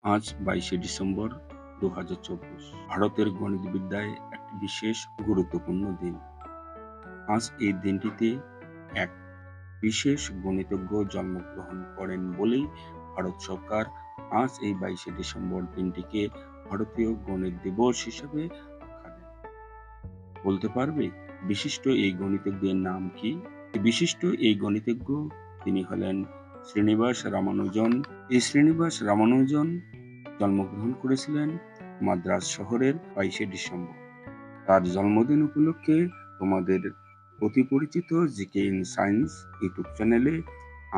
আজ 22শে ডিসেম্বর 2024। ভারতের গণিতবিদ্যায় একটি বিশেষ গুরুত্বপূর্ণ দিন। আজ এই দিনটিতে এক বিশেষ গণিতজ্ঞ জন্মগ্রহণ করেন বলেই ভারত সরকার আজ এই 22শে ডিসেম্বর দিনটিকে ভারতীয় গণিত দিবস হিসেবে আখ্যা দেন। বলতে পারবে বিশিষ্ট এই গণিতজ্ঞের নাম কি? বিশিষ্ট এই গণিতজ্ঞ তিনি হলেন শ্রীনিবাস রামানুজন। এই শ্রীনিবাস রামানুজন জন্মগ্রহণ করেছিলেন মাদ্রাজ শহরের 22শে ডিসেম্বর। তার জন্মদিন উপলক্ষে তোমাদের অতি পরিচিত জিকে ইন সায়েন্স ইউটিউব চ্যানেলে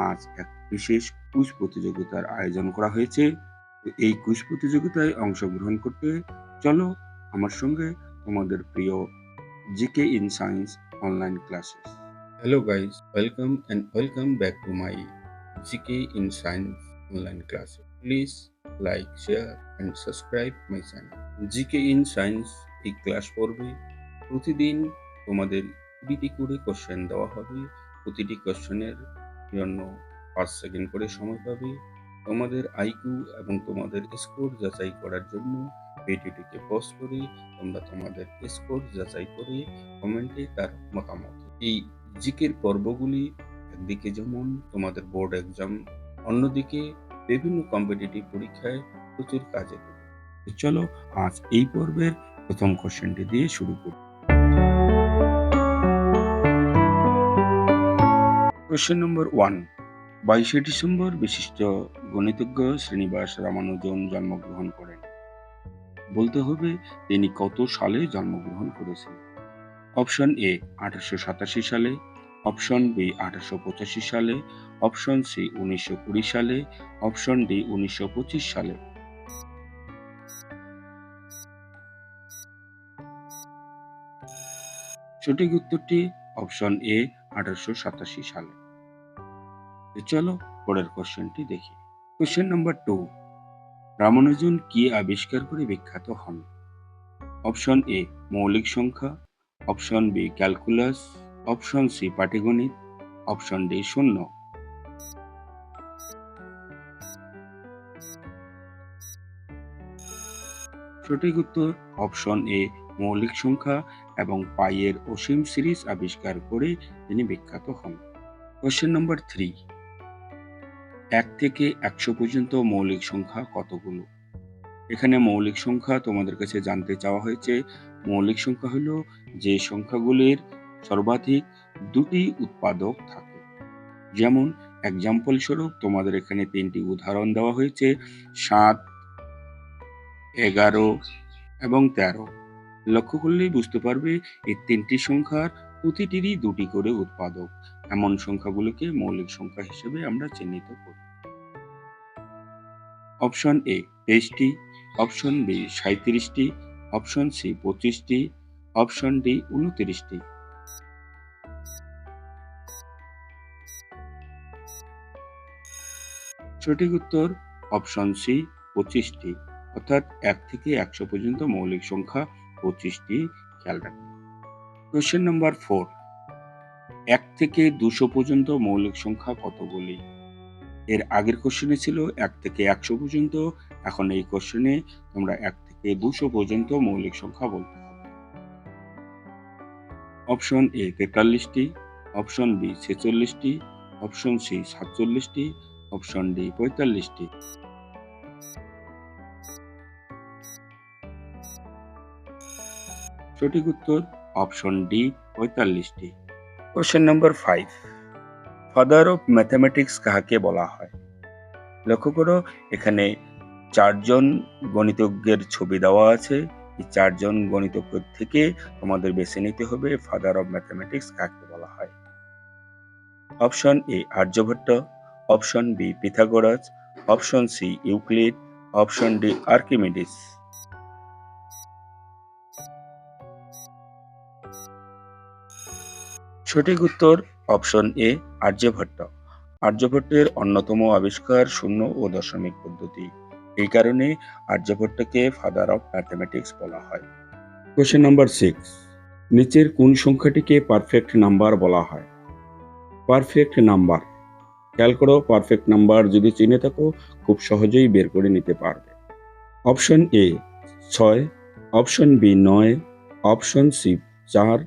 আজ এক বিশেষ কুইজ প্রতিযোগিতার আয়োজন করা হয়েছে। এই কুইজ প্রতিযোগিতায় অংশগ্রহণ করতে চলো আমার সঙ্গে তোমাদের প্রিয় GK in science online classes. Hello guys, welcome back to my GK in Science online classes. Please like, share and subscribe my channel. GK in Science এই ক্লাস পর্বে প্রতিদিন তোমাদের 20টি করে কোশ্চেন দেওয়া হবে। প্রতিটি কোশ্চেনের জন্য 5 সেকেন্ড করে সময় পাবে। তোমাদের আইকিউ এবং তোমাদের স্কোর যাচাই করার জন্য ভিডিওটিকে পজ করে তোমরা তোমাদের স্কোর যাচাই করে কমেন্টে তার মতামত। এই জিকের পর্বগুলি একদিকে যেমন তোমাদের বোর্ড এক্সাম, অন্যদিকে বিভিন্ন কম্পিটিটিভ পরীক্ষায় প্রচুর কাজে দেবে। চলো আজ এই পর্বের প্রথম কোশ্চেনটি দিয়ে শুরু করি। Question number 1। 22শে ডিসেম্বর বিশিষ্ট গণিতজ্ঞ শ্রীনিবাস রামানুজন জন্মগ্রহণ করেন। বলতে হবে তিনি কত সালে জন্মগ্রহণ করেছিলেন। অপশন এ 1887 সালে, অপশন বি 1885 সালে, অপশন সি 1920 সালে, অপশন ডি 1925 সালে। সঠিক উত্তরটি অপশন এ 1887 সালে। চলো পরের কোশ্চেনটি দেখি। Question number 2। রামানুজন কি আবিষ্কার করে বিখ্যাত হন? অপশন এ মৌলিক সংখ্যা, option B calculus, option C পাটিগণিত, অপশন ডি শূন্য। সঠিক উত্তর অপশন এ মৌলিক সংখ্যা এবং পাইয়ের অসীম সিরিজ আবিষ্কার করে তিনি বিখ্যাত হন। Question number 3। 1 থেকে 100 পর্যন্ত মৌলিক সংখ্যা কতগুলো? এখানে মৌলিক সংখ্যা তোমাদের কাছে জানতে চাওয়া হয়েছে। মৌলিক সংখ্যা হলো যে সংখ্যাগুলির সর্বাধিক দুটি উৎপাদক থাকে। যেমন এক্সাম্পল স্বরূপ তোমাদের এখানে 3টি উদাহরণ দেওয়া হয়েছে, 7, 11 এবং 13। লক্ষ্য করলেই বুঝতে পারবে এই 3টি সংখ্যার প্রতিটিরই দুটি করে উৎপাদক। এমন সংখ্যাগুলোকে মৌলিক সংখ্যা হিসেবে আমরা চিহ্নিত করি। অপশন এ 23টি, অপশন বি 37টি, অপশন সি 25টি, অপশন ডি 29টি। সঠিক উত্তর অপশন সি 25টি, অর্থাৎ 1 থেকে 100 পর্যন্ত মৌলিক সংখ্যা 25টি। খেয়াল রাখবেন। Question number 4। 1 থেকে 200 পর্যন্ত মৌলিক সংখ্যা কতগুলি? এর আগের কোশ্চেনে ছিল 1 থেকে 100 পর্যন্ত, এখন এই কোশ্চেনে তোমরা 1 থেকে 200 পর্যন্ত মৌলিক সংখ্যা বলতে হবে। অপশন এ 43টি, অপশন বি 46টি, অপশন সি 47টি, অপশন ডি 45টি। সঠিক উত্তর অপশন ডি 45টি। Question number 5। Father of mathematics কাকে বলা হয়? লক্ষ্য করো এখানে 4জন গণিতজ্ঞের ছবি দেওয়া আছে। এই 4জন গণিতজ্ঞ থেকে তোমাদের বেছে নিতে হবে ফাদার অফ ম্যাথমেটিক্স কাকে বলা হয়। Option A Aryabhata, option B Pythagoras, option C Euclid, option D Archimedes. সঠিক উত্তর অপশন এ আর্যভট্ট। আর্যভট্টের অন্যতম আবিষ্কার শূন্য ও দশমিক পদ্ধতি। এই কারণে আর্যভট্টকে ফাদার অফ ম্যাথমেটিক্স বলা হয়। Question number 6। নিচের কোন সংখ্যাটিকে পারফেক্ট নাম্বার বলা হয়? পারফেক্ট নাম্বার, খেয়াল করো পারফেক্ট নাম্বার যদি চিনে থাকো খুব সহজেই বের করে নিতে পারবে। Option A 6, option B 9, option C 4,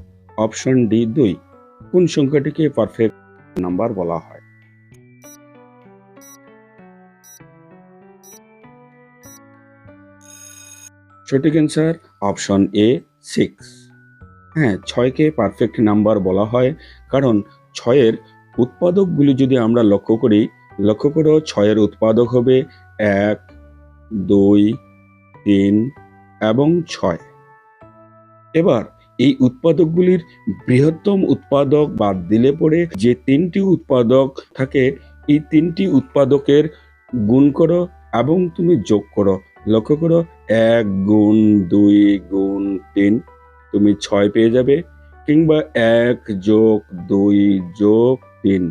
option D 2। কোন সংখ্যাটিকে পারফেক্ট নাম্বার বলা হয়? সঠিক অ্যান্সার অপশন এ 6। হ্যাঁ, 6কে পারফেক্ট নাম্বার বলা হয়, কারণ 6-এর উৎপাদকগুলি যদি আমরা লক্ষ্য করো 6-এর উৎপাদক হবে 1, 2, 3 এবং 6। এবার এই উৎপাদকগুলির বৃহত্তম উৎপাদক বাদ দিলে পরে যে 3টি উৎপাদক থাকে, এই 3টি উৎপাদকের গুণ করো এবং তুমি যোগ করো। লক্ষ্য করো 1 গুণ 2 গুণ 3 তুমি 6 পেয়ে যাবে, কিংবা 1 যোগ 2 যোগ 3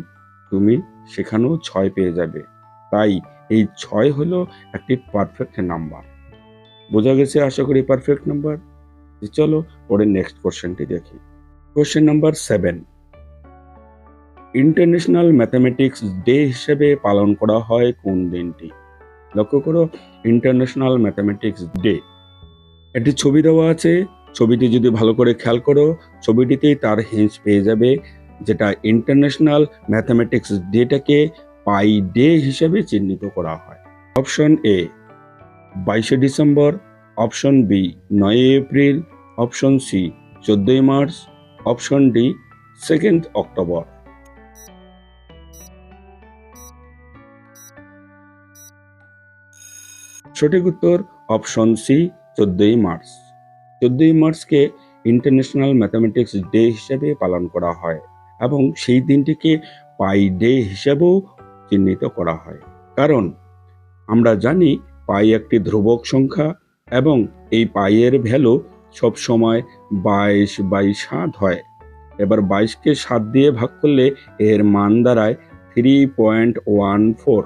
তুমি সেখানেও 6 পেয়ে যাবে। তাই এই 6 হলো একটি পারফেক্ট নাম্বার। বোঝা গেছে আশা করি পারফেক্ট নাম্বার। চলো পরের নেক্সট কোশ্চেনটি দেখি। Question number 7, international mathematics day হিসেবে পালন করা হয় কোন দিনটি? লক্ষ্য করো ইন্টারন্যাশনাল ম্যাথমেটিক্স ডে, একটি ছবি দেওয়া আছে। ছবিটি যদি ভালো করে খেয়াল করো, ছবিটিতেই তার হিন্স পেয়ে যাবে, যেটা ইন্টারন্যাশনাল ম্যাথমেটিক্স ডেটাকে পাই ডে হিসেবে চিহ্নিত করা হয়। অপশন এ 22শে December, option B 9 April, option C 14 March, option D 2 October. সঠিক উত্তর অপশন সি 14 মার্চ। 14 মার্চকে ইন্টারন্যাশনাল ম্যাথমেটিক্স ডে হিসেবে পালন করা হয় এবং সেই দিনটিকে পাই ডে হিসেবেও চিহ্নিত করা হয়, কারণ আমরা জানি পাই একটি ধ্রুবক সংখ্যা এবং এই পাইয়ের ভ্যালু সব সময় 22/7 হয়। এবার 22কে 7 দিয়ে ভাগ করলে এর মান দাঁড়ায় 3.14।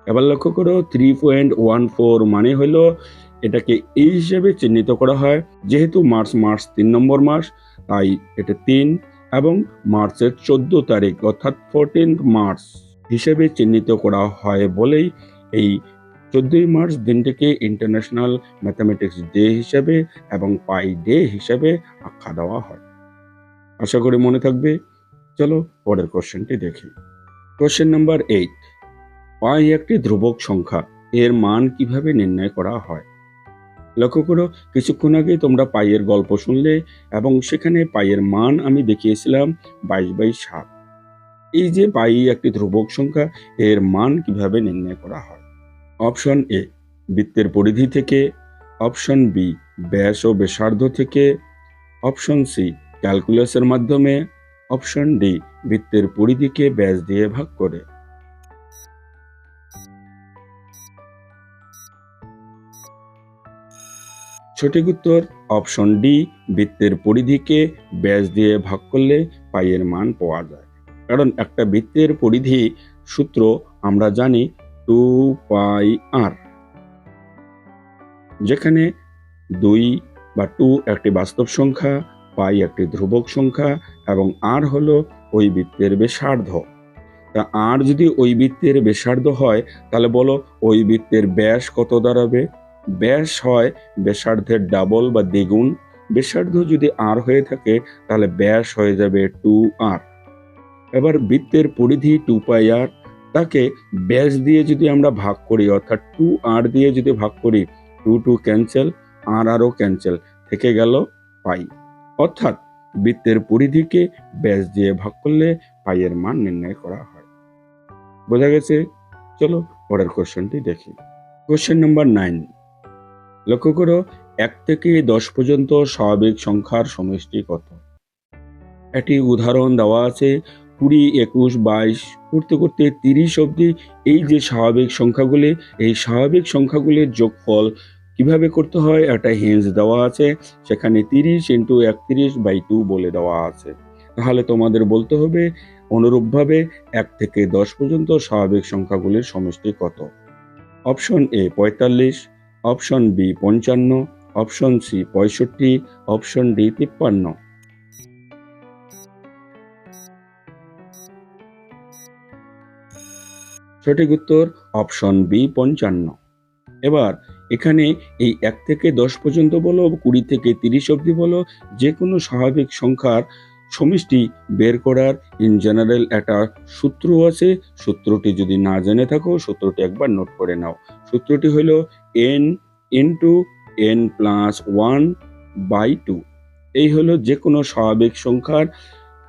এবার লক্ষ্য করো 3.14 মানে হলো, এটাকে এই হিসেবে চিহ্নিত করা হয়, যেহেতু মার্চ 3 নম্বর মাস, তাই এটা 3 এবং মার্চের 14 তারিখ অর্থাৎ 14 মার্চ হিসেবে চিহ্নিত করা হয় বলেই এই 14 মার্চ দিনটিকে ইন্টারন্যাশনাল ম্যাথমেটিক্স ডে হিসেবে এবং পাই ডে হিসেবে আখ্যা দেওয়া হয়। আশা করি মনে থাকবে। চলো পরের কোশ্চেনটি দেখি। কোশ্চেন নাম্বার 8, পাই একটি ধ্রুবক সংখ্যা, এর মান কিভাবে নির্ণয় করা হয়? লক্ষ্য করো কিছুক্ষণ আগে তোমরা পাইয়ের গল্প শুনলে এবং সেখানে পাইয়ের মান আমি দেখিয়েছিলাম 22/7। এই যে পাই একটি ধ্রুবক সংখ্যা, এর মান কিভাবে নির্ণয় করা হয়? অপশন এ বৃত্তের পরিধি থেকে, অপশন বি ব্যাস ও ব্যাসার্ধ থেকে, অপশন সি ক্যালকুলাসের মাধ্যমে, অপশন ডি বৃত্তের পরিধিকে ব্যাস দিয়ে ভাগ করে। সঠিক উত্তর অপশন ডি, বৃত্তের পরিধিকে ব্যাস দিয়ে ভাগ করলে পাইয়ের মান পাওয়া যায়। কারণ একটা বৃত্তের পরিধি সূত্র আমরা জানি 2πr, যেখানে 2 বা 2 একটি বাস্তব সংখ্যা, পাই একটি ধ্রুবক সংখ্যা এবং আর হলো ওই বৃত্তের ব্যাসার্ধ। তা আর যদি ওই বৃত্তের ব্যাসার্ধ হয়, তাহলে বলো ওই বৃত্তের ব্যাস কত দাঁড়াবে? ব্যাস হয় ব্যাসার্ধের ডাবল বা দ্বিগুণ। ব্যাসার্ধ যদি আর হয়ে থাকে তাহলে ব্যাস হয়ে যাবে 2r। এবার বৃত্তের পরিধি 2πr, তাকে ব্যাস দিয়ে যদি আমরা ভাগ করি, অর্থাৎ 2r দিয়ে যদি ভাগ করি, 2 ক্যান্সেল, আরও ক্যান্সেল, থেকে গেল পাই। অর্থাৎ বৃত্তের পরিধিকে ব্যাস দিয়ে ভাগ করলে পাইয়ের মান নির্ণয় করা হয়। বোঝা গেছে? চলো পরের কোশ্চেনটি দেখি। কোশ্চেন নাম্বার 9, লক্ষ্য করো 1 থেকে 10 পর্যন্ত স্বাভাবিক সংখ্যার সমষ্টি কত? একটি উদাহরণ দেওয়া আছে, 20, 21, 22 করতে করতে 30 অবধি এই যে স্বাভাবিক সংখ্যাগুলি, এই স্বাভাবিক সংখ্যাগুলির যোগফল কিভাবে করতে হয় একটা হিন্স দেওয়া আছে। সেখানে 30 × 31/2 বলে দেওয়া আছে। তাহলে তোমাদের বলতে হবে অনুরূপভাবে 1 থেকে 10 পর্যন্ত স্বাভাবিক সংখ্যাগুলির সমষ্টি কত? Option A 45, option B 55, option C 65, option D 53। সঠিক উত্তর অপশন বি 55। এবার এখানে এই 1 থেকে 10 পর্যন্ত বলো, 20 থেকে 30 অবধি বলো, যে কোনো স্বাভাবিক সংখ্যার সমষ্টি বের করার ইন জেনারেল একটা সূত্র আছে। সূত্রটি যদি না জেনে থাকো, সূত্রটি একবার নোট করে নাও। সূত্রটি হলো n ইন্টু n প্লাস 1/2। এই হলো যে কোনো স্বাভাবিক সংখ্যার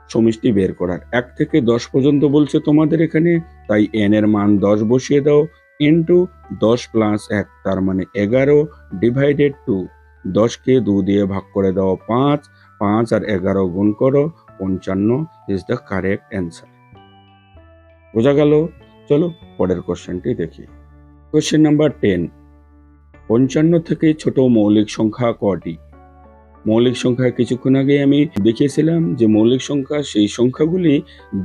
সমষ্টি বের করার। 1 থেকে 10 পর্যন্ত বলছে তোমাদের এখানে, তাই n এর মান 10 বসিয়ে দাও, ইন্টু 10 প্লাস 1 তার মানে 11 ডিভাইডেড 2। 10 কে 2 দিয়ে ভাগ করে দাও 5, 5 আর 11 গুণ করো 55 ইজ দ্য কারেক্ট অ্যান্সার। বোঝা গেল? চলো পরের কোশ্চেনটি দেখি। কোশ্চেন নাম্বার 10, 55 থেকে ছোট মৌলিক সংখ্যা কটি? মৌলিক সংখ্যা কিছুক্ষণ আগে আমি দেখিয়েছিলাম যে মৌলিক সংখ্যা সেই সংখ্যাগুলি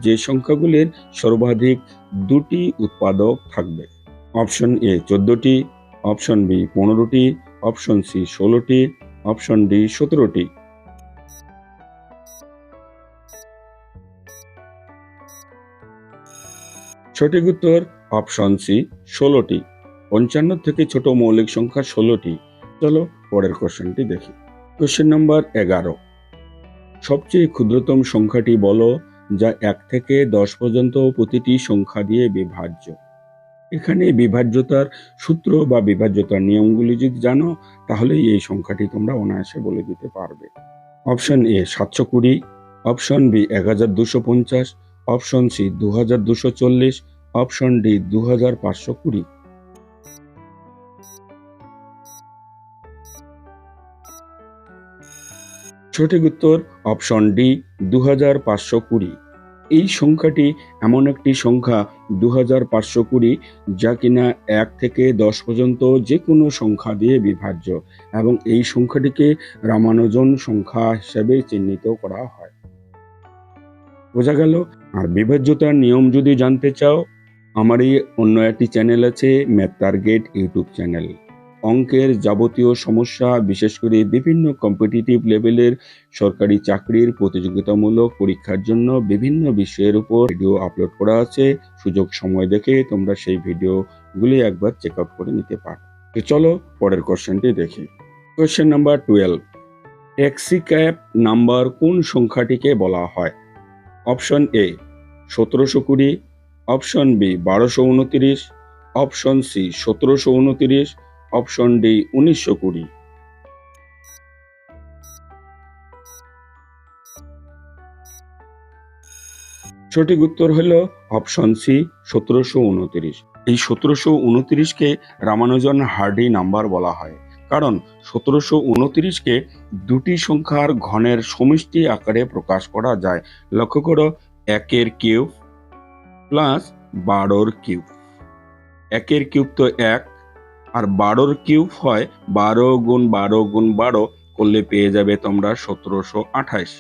যে সংখ্যাগুলির সর্বাধিক দুটি উৎপাদক থাকবে। অপশন এ 14টি, অপশন বি 15টি, অপশন সি 16টি, অপশন ডি 17টি। সঠিক উত্তর অপশন সি 16টি। 55 থেকে ছোট মৌলিক সংখ্যা 16টি। চলো পরের কোশ্চেনটি দেখি। কোশ্চেন নাম্বার 11, সবচেয়ে ক্ষুদ্রতম সংখ্যাটি বলো যা 1 থেকে 10 পর্যন্ত প্রতিটি সংখ্যা দিয়ে বিভাজ্য। এখানে বিভাজ্যতার সূত্র বা বিভাজ্যতার নিয়মগুলি যদি জানো, তাহলেই এই সংখ্যাটি তোমরা অনায়াসে বলে দিতে পারবে। Option A 720, option B 1250, option C 2240, option D 2520। সঠিক উত্তর অপশন ডি 2520। এই সংখ্যাটি এমন একটি সংখ্যা 2520 যা কিনা 1 থেকে 10 পর্যন্ত যে কোনো সংখ্যা দিয়ে বিভাজ্য, এবং এই সংখ্যাটিকে রামানুজন সংখ্যা হিসেবে চিহ্নিত করা হয়। বোঝা গেল? আর বিভাজ্যতার নিয়ম যদি জানতে চাও, আমারই অন্য একটি চ্যানেল আছে, ম্যাথ টার্গেট ইউটিউব চ্যানেল। অঙ্কের যাবতীয় সমস্যা, বিশেষ করে বিভিন্ন কম্পিটিটিভ লেভেলের সরকারি চাকরির প্রতিযোগিতামূলক পরীক্ষার জন্য বিভিন্ন বিষয়ের উপর ভিডিও আপলোড করা আছে। সুযোগ সময় দেখে তোমরা সেই ভিডিওগুলি একবার চেক আউট করে নিতে পারো। তো চলো পরের কোশ্চেনটি দেখি। Question number 12, taxi cab number কোন সংখ্যাটিকে বলা হয়? Option A 1720, option B 1229, option C 1729, option D 1920। সঠিক উত্তর হলো অপশন সি 1729। এই 1729কে রামানুজন হার্ডি নাম্বার বলা হয়, কারণ 1729কে দুটি সংখ্যার ঘনের সমষ্টি আকারে প্রকাশ করা যায়। লক্ষ্য করো, 1-এর কিউব প্লাস 12-র কিউব। 1-এর কিউব তো 1, আর 12-র কিউব হয় 12 গুণ 12 গুণ 12 করলে পেয়ে যাবে তোমরা 1728।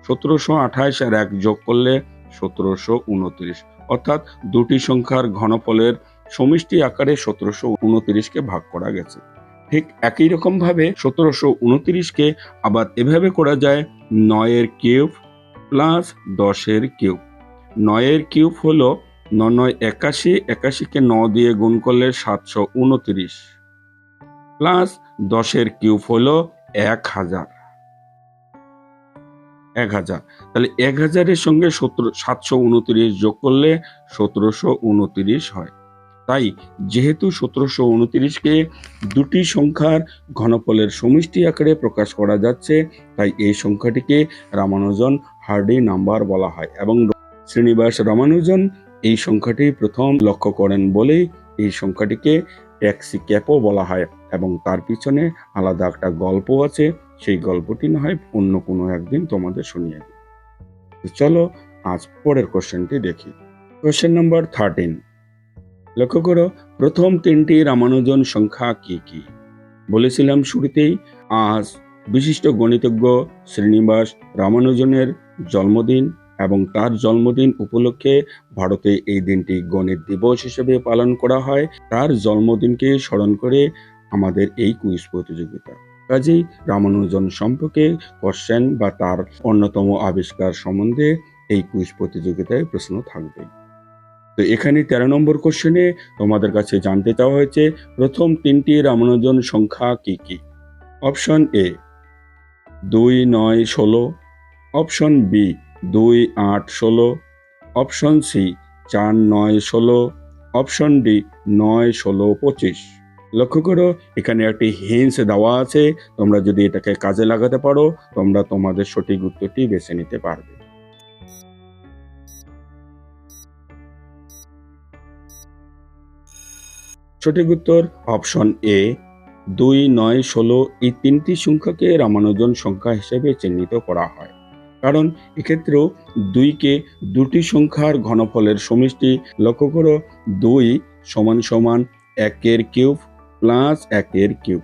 1728 আর 1 যোগ করলে 1729, অর্থাৎ দুটি সংখ্যার ঘনফলের সমষ্টি আকারে 1729কে ভাগ করা গেছে। ঠিক একই রকম ভাবে 1729কে আবার এভাবে করা যায়, 9-এর কিউব প্লাস 10-এর কিউব। 9-এর কিউব হলো 9 9 81, 81কে 9 দিয়ে গুণ করলে 729, প্লাস 10-এর কিউব হলো 1000। তাহলে 1000-এর সঙ্গে 729 যোগ করলে 1729 হয়। তাই যেহেতু 1729কে দুটি সংখ্যার ঘনফলের সমষ্টি আকারে প্রকাশ করা যাচ্ছে, তাই এই সংখ্যাটিকে রামানুজন হার্ডি নাম্বার বলা হয়, এবং শ্রীনিবাস রামানুজন এই সংখ্যাটি প্রথম লক্ষ্য করেন বলেই এই সংখ্যাটিকে ট্যাক্সি ক্যাবও বলা হয়, এবং তার পিছনে আলাদা একটা গল্প আছে। সেই গল্পটি না হয় অন্য কোনো একদিন তোমাদের শুনিয়ে দিই। চলো আজ পরের কোশ্চেনটি দেখি। কোশ্চেন নাম্বার 13, লক্ষ্য করো, প্রথম 3টি রামানুজন সংখ্যা কি কি? বলেছিলাম শুরুতেই, আজ বিশিষ্ট গণিতজ্ঞ শ্রীনিবাস রামানুজনের জন্মদিন, এবং তার জন্মদিন উপলক্ষে ভারতে এই দিনটি গণিত দিবস হিসেবে পালন করা হয়। তার জন্মদিনকে স্মরণ করে আমাদের এই কুইজ প্রতিযোগিতা। কাজেই রামানুজন সম্পর্কে কোশ্চেন বা তার অন্যতম আবিষ্কার সম্বন্ধে এই কুইজ প্রতিযোগিতায় প্রশ্ন থাকবে। তো এখানে 13 নম্বর কোশ্চেনে তোমাদের কাছে জানতে চাওয়া হয়েছে প্রথম 3টি রামানুজন সংখ্যা কি কি। Option A 2, 9, 16, option B 2, 8, 16, option C 4, 9, 16, option D 9, 16, 25। লক্ষ্য করো এখানে একটি হিন্টস দেওয়া আছে, তোমরা যদি এটাকে কাজে লাগাতে পারো তোমরা তোমাদের সঠিক উত্তরটি বেছে নিতে পারবে। সঠিক উত্তর অপশন এ 2, 9, 16 এই 3টি সংখ্যাকে রামানুজন সংখ্যা হিসেবে চিহ্নিত করা হয়, কারণ এক্ষেত্রেও 2কে দুটি সংখ্যার ঘনফলের সমষ্টি। লক্ষ্য করো 2 সমান সমান 1 কিউব প্লাস 1 কিউব,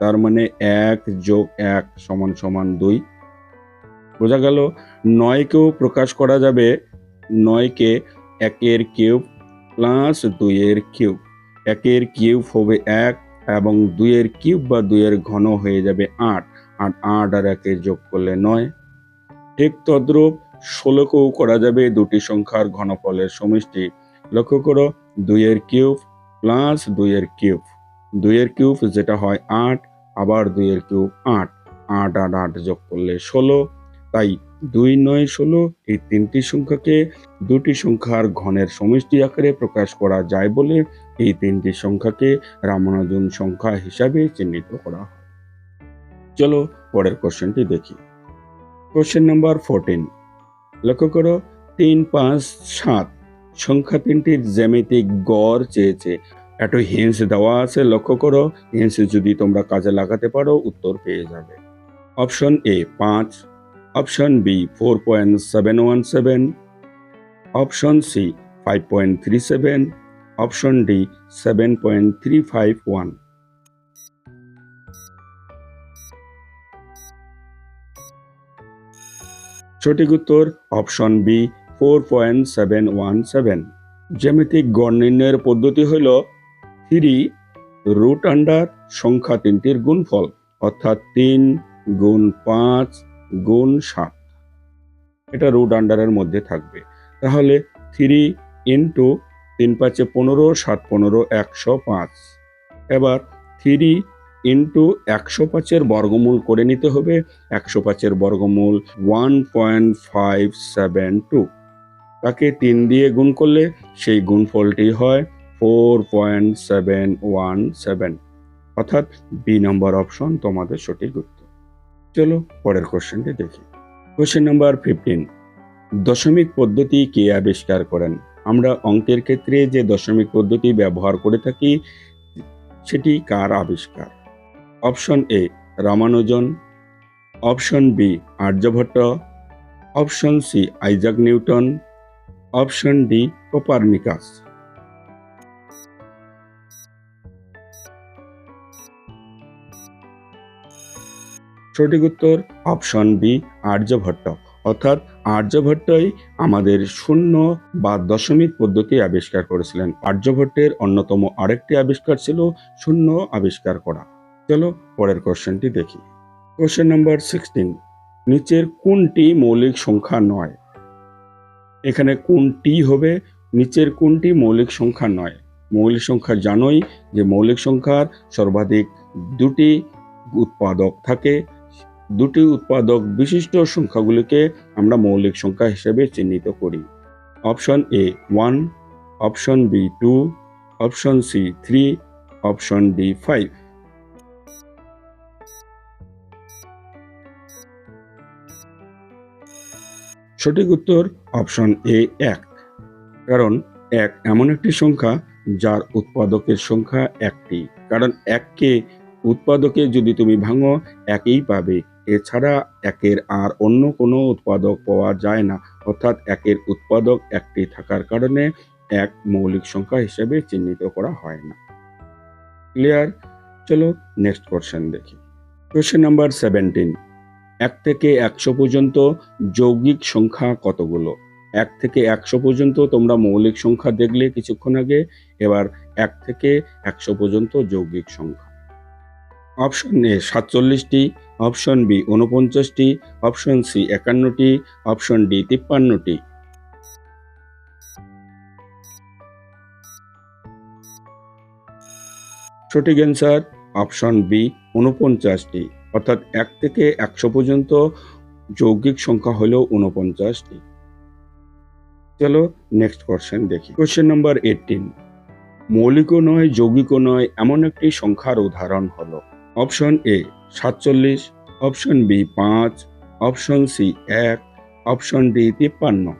তার মানে 1 যোগ 1 সমান সমান 2। বোঝা গেল 9কেও প্রকাশ করা যাবে 9কে 1 কিউব প্লাস 2 কিউব। 1 কিউব হবে 1 এবং 2 কিউব বা 2 ঘন হয়ে যাবে 8, আর 8 আর 1 যোগ করলে 9। ঠিক তদ্রূপ 16কেও করা যাবে দুটি সংখ্যার ঘনফলের সমষ্টি। লক্ষ্য করো 2 কিউব প্লাস 2 কিউব, 2 কিউব যেটা হয় 8, আবার 2 কিউব 8, 8 আর 8 যোগ করলে 16। তাই 2, 9, 16 এই 3টি সংখ্যাকে দুটি সংখ্যার ঘনের সমষ্টি আকারে প্রকাশ করা যায় বলে এই 3টি সংখ্যাকে রামানুজন সংখ্যা হিসাবে চিহ্নিত করা হয়। চলো পরের কোশ্চেনটি দেখি। Question number 14। লক্ষ্য করো 3, 5, 7 সংখ্যা 3টির জ্যামিতিক গড় চেয়েছে। একটু হিন্টস দেওয়া আছে, লক্ষ্য করো হিন্টস যদি তোমরা কাজে লাগাতে পারো উত্তর পেয়ে যাবে। Option A 5, option B 4.717, option C 5.37, option D 7.351। সঠিক উত্তর অপশন বি 4.717। জ্যামিতিক গড় নির্ণয়ের পদ্ধতি হল 3 সংখ্যা 3টির গুণফল, অর্থাৎ 3 গুণ 5 গুণ 7, এটা রুট আন্ডারের মধ্যে থাকবে। তাহলে 3 ইন্টু 3 5 15, 7 15 105। এবার 3 ইন্টু 105-এর বর্গমূল করে নিতে হবে। 105-এর বর্গমূল 1.572, তাকে 3 দিয়ে গুণ করলে সেই গুণফলটি হয় 4.717, অর্থাৎ বি নম্বর অপশন তোমাদের সঠিক উত্তর। চলো পরের কোশ্চেনটি দেখি। Question number 15। দশমিক পদ্ধতি কে আবিষ্কার করেন? আমরা অঙ্কের ক্ষেত্রে যে দশমিক পদ্ধতি ব্যবহার করে থাকি সেটি কার আবিষ্কার? Option A Ramanujan, option B Aryabhata, option C Isaac Newton, option D Copernicus. সঠিক উত্তর অপশন বি আর্যভট্ট, অর্থাৎ আর্যভট্টই আমাদের শূন্য বা দশমিক পদ্ধতি আবিষ্কার করেছিলেন। আর্যভট্টের অন্যতম আরেকটি আবিষ্কার ছিল শূন্য আবিষ্কার করা। চলো পরের কোশ্চেনটি দেখি। Question number 16। নিচের কোনটি মৌলিক সংখ্যা নয়? এখানে কোনটি হবে, নিচের কোনটি মৌলিক সংখ্যা নয়? মৌলিক সংখ্যা জানোই যে মৌলিক সংখ্যার সর্বাধিক দুটি উৎপাদক থাকে। দুটি উৎপাদক বিশিষ্ট সংখ্যাগুলিকে আমরা মৌলিক সংখ্যা হিসেবে চিহ্নিত করি। Option A 1, option B 2, option C 3, option D 5। সঠিক উত্তর অপশন এ 1, কারণ 1 এমন একটি সংখ্যা যার উৎপাদকের সংখ্যা একটি। কারণ 1কে উৎপাদকে যদি তুমি ভাঙো 1ই পাবে, এছাড়া 1-এর আর অন্য কোনো উৎপাদক পাওয়া যায় না, অর্থাৎ 1-এর উৎপাদক একটি থাকার কারণে 1 মৌলিক সংখ্যা হিসেবে চিহ্নিত করা হয় না। ক্লিয়ার? চলো নেক্সট কোশ্চেন দেখি। Question number 17। 1 থেকে 100 পর্যন্ত যৌগিক সংখ্যা কতগুলো? 1 থেকে 100 পর্যন্ত তোমরা মৌলিক সংখ্যা দেখলে কিছুক্ষণ আগে, এবার 1 থেকে 100 পর্যন্ত যৌগিক সংখ্যা। অপশন এ 47টি, অপশন বি 49টি, অপশন সি 51টি, অপশন ডি 53টি। সঠিক অ্যান্সার অপশন বি 49টি, অর্থাৎ 1 থেকে 100 পর্যন্ত যৌগিক সংখ্যা হলো 49টি। চলো নেক্সট কোশ্চেন দেখি। কোশ্চেন নাম্বার 18, মৌলিকও নয় যৌগিকও নয় এমন একটি সংখ্যার উদাহরণ হলো। Option A 47, option B 5, option C 1, option D 53।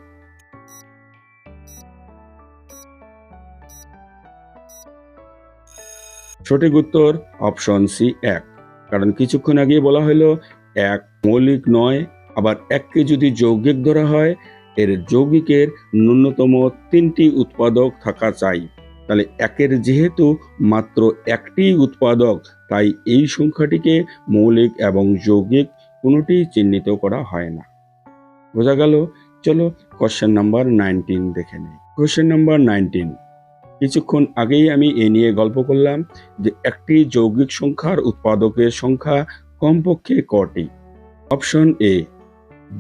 সঠিক উত্তর অপশন সি 1, কারণ কিছুক্ষণ আগে বলা হলো 1 মৌলিক নয়, আবার 1কে যদি যৌগিক ধরা হয় এর যৌগিকের ন্যূনতম 3টি উৎপাদক থাকা চাই। তাহলে 1-এর যেহেতু মাত্র 1টি উৎপাদক, তাই এই সংখ্যাটিকে মৌলিক এবং যৌগিক কোনোটি চিহ্নিত করা হয় না। বোঝা গেল? চলো কোশ্চেন নাম্বার 19 দেখে নিই। কোশ্চেন নাম্বার 19, কিছুক্ষণ আগেই আমি এ নিয়ে গল্প করলাম যে একটি যৌগিক সংখ্যার উৎপাদকের সংখ্যা কমপক্ষে কটি। অপশন এ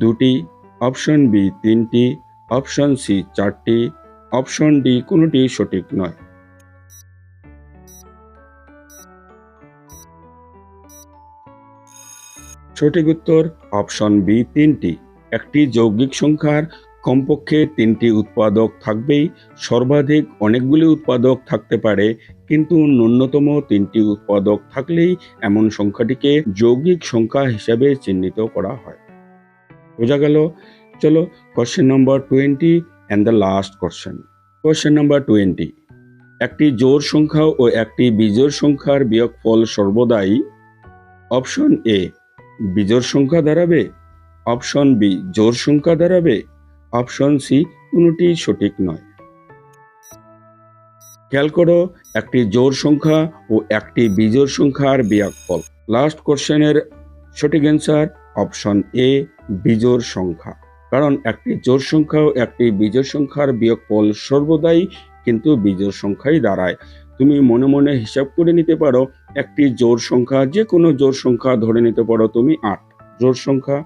2টি, অপশন বি 3টি, অপশন সি 4টি, অপশন ডি কোনোটি সঠিক নয়। সঠিক উত্তর অপশন বি 3টি। একটি যৌগিক সংখ্যার কমপক্ষে 3টি উৎপাদক থাকবেই, সর্বাধিক অনেকগুলি উৎপাদক থাকতে পারে, কিন্তু ন্যূনতম 3টি উৎপাদক থাকলেই এমন সংখ্যাটিকে যৌগিক সংখ্যা হিসেবে চিহ্নিত করা হয়। বোঝা গেল? চলো question number 20 and the last question. Question number 20, একটি জোড় সংখ্যা ও একটি বিজোড় সংখ্যার বিয়োগফল সর্বদাই অপশন এ বিজোড় সংখ্যা দাঁড়াবে, অপশন বি জোড় সংখ্যা দাঁড়াবে, অপশন সি কোনোটি সঠিক নয়। খেয়াল করো, একটি জোড় সংখ্যা ও একটি বিজোড় সংখ্যার বিয়োগফল। লাস্ট কোশ্চেনের সঠিক অ্যান্সার অপশন এ বিজোড় সংখ্যা, কারণ একটি জোড় সংখ্যা ও একটি বিজোড় সংখ্যার বিয়োগফল সর্বদাই কিন্তু বিজোড় সংখ্যাই দাঁড়ায়। তুমি মনে মনে হিসাব করে নিতে পারো, একটি জোড় সংখ্যা, যে কোনো জোড় সংখ্যা ধরে নিতে পারো তুমি 8 জোড় সংখ্যা,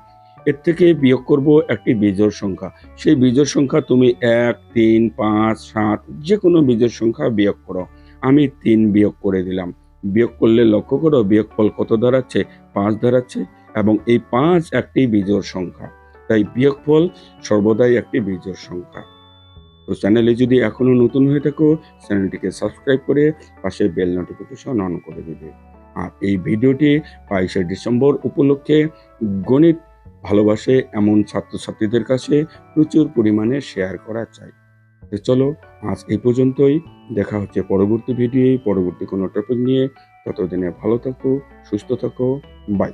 এর থেকে বিয়োগ করব একটি বিজোড় সংখ্যা, সেই বিজোড় সংখ্যা তুমি 1, 3, 5, 7 যে কোনো বিজোড় সংখ্যা বিয়োগ করো। আমি 3 বিয়োগ করে দিলাম। বিয়োগ করলে লক্ষ্য করো বিয়োগফল কত দাঁড়াচ্ছে? 5 দাঁড়াচ্ছে, এবং এই 5 একটি বিজোড় সংখ্যা, তাই বিয়োগফল সর্বদাই একটি বিজোড় সংখ্যা। তো চ্যানেলে যদি এখনো নতুন হয়ে থাকো, চ্যানেলটিকে সাবস্ক্রাইব করে পাশে বেল নোটিফিকেশন অন করে দেবে। আর এই ভিডিওটি 22শে ডিসেম্বর উপলক্ষে গণিত ভালোবাসে এমন ছাত্রছাত্রীদের কাছে প্রচুর পরিমাণে শেয়ার করা চাই। তো চলো আজ এই পর্যন্তই, দেখা হচ্ছে পরবর্তী ভিডিও পরবর্তী কোনো টপিক নিয়ে। ততদিনে ভালো থাকো, সুস্থ থাকো, বাই।